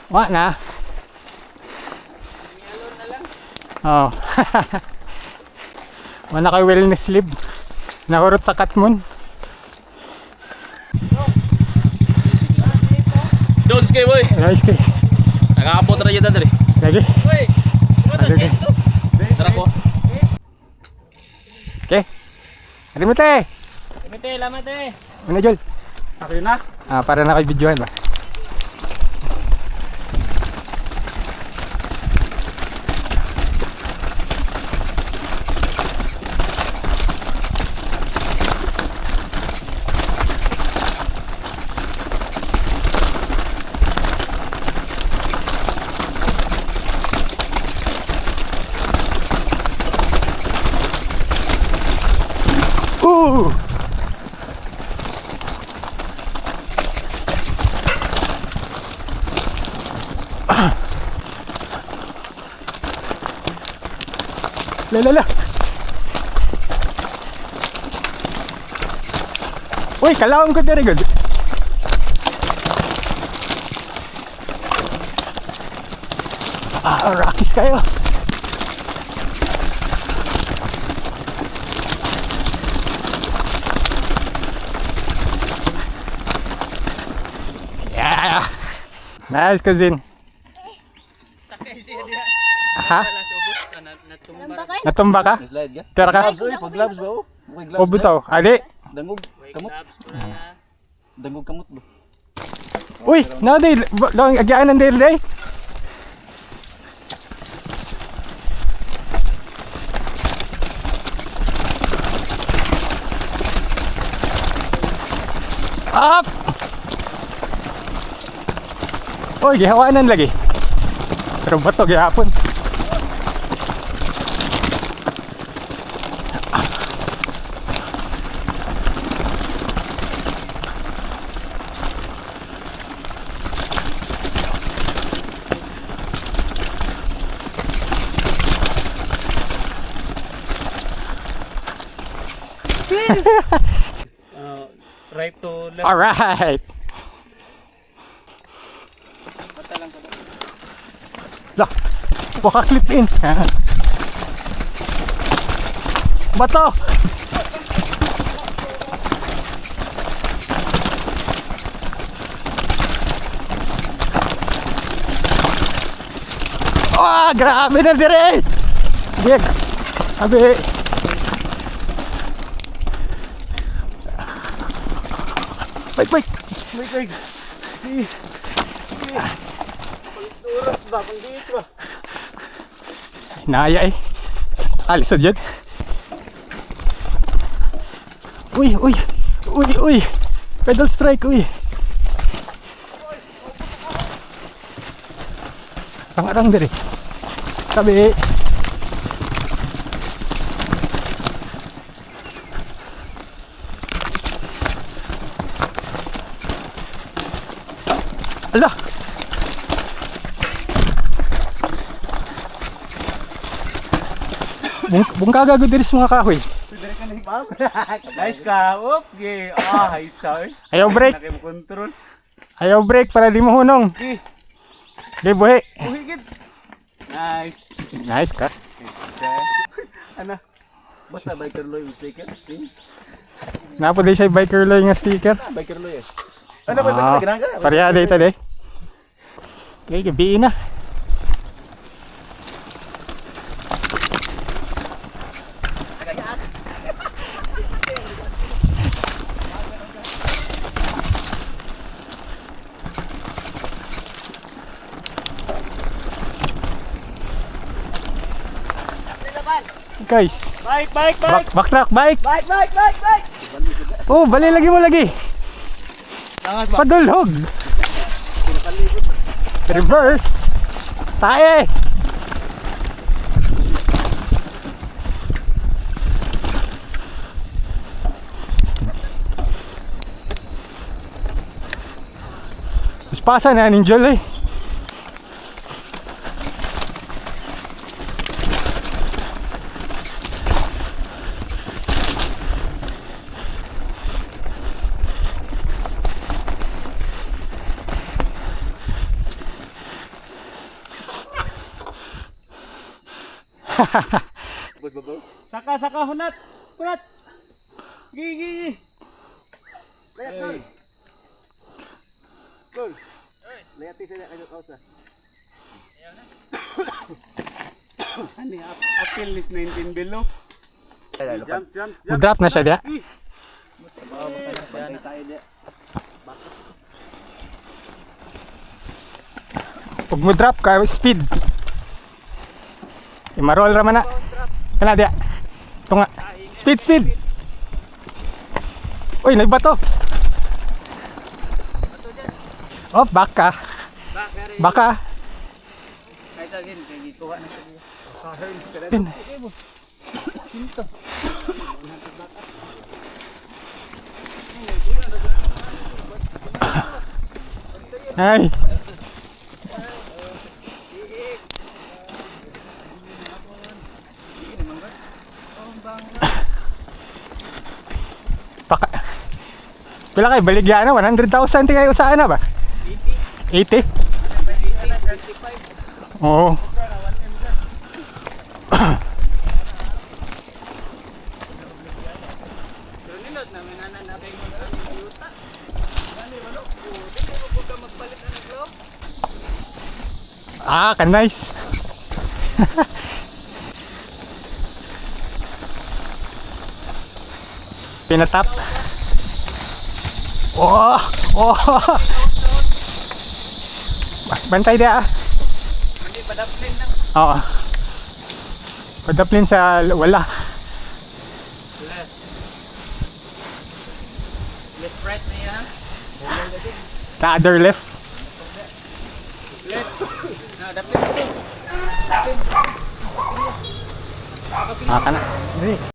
Wa na. Oh. Wala kay wellness sleeve. Nahurot sa Katmon. Doon skay boy. Guys, kay. Nakakapot ra yun dali. Lagi. Boy. Tara po. Okay. Ari mo te. Limite, lamate. Ano Jol? Okay na. Para na kay videohan ba? Lala. Uy, kalawang ko diri gud. Rakis kayo. Yeah. Nice cousin. Sakay siya diha. Ha? Natumba ka? Slide ka? Tara ka? Pag gloves ba oh? O bitaw. Ali. Dangog kamot. Dangog kamot ba? Uy, na day. Lang agyaan ng day. Up. Uy, gihawanan lagi. Pero bato gihapon. Right to left. Alright. Lah, baka clip in. Bato. Grabe na dire. Big. Abi. Baik. Naya eh. Alisod yun. Uy. Pedal strike, uy. Pangarang diri. Sabi. Ala. Bungkaga gud diri sa mga kahoy. Nice ka. Okay. Hi sir. Ayaw break. Nakay mo control. Ayaw break para di mo hunong. Di buhi. Uhigid. Nice. Nice ka. Ano? Basta biker loy with sticker. Napo di siya biker loy nga sticker. Biker loy. Ano ba Ah, ginagawa? pareha dito de. Okay, gabi na. Guys, Bike. backtrack bike. Bike. Oh, bali lagi mo lagi. Padulhog. Reverse. Tae. Pasa na ninjol eh. Saka, hunat. Hunat. Gigi. Layat, Tol. Tol. Layati sila kayo kausa. Ano yung appeal is 19 below? Jump. Drop na siya diya. Pag mo drop ka, speed. Marol raman na. Kana diya. Ito nga. Speed. Uy, nagbato. Oh, baka. Baka. Kahit agin, kaya gikuha na siya. Ay. Baka. Pila kayo baligya na 100,000 ti kayo saan na ba? 80. Oo. Ah, kan nice. Pinatap. Oh. Bantay dia. Hindi, padaplin lang. Oo. Padaplin sa wala. Left. Left, right na yan. The other left. Left. No, daplin. Ah, kana.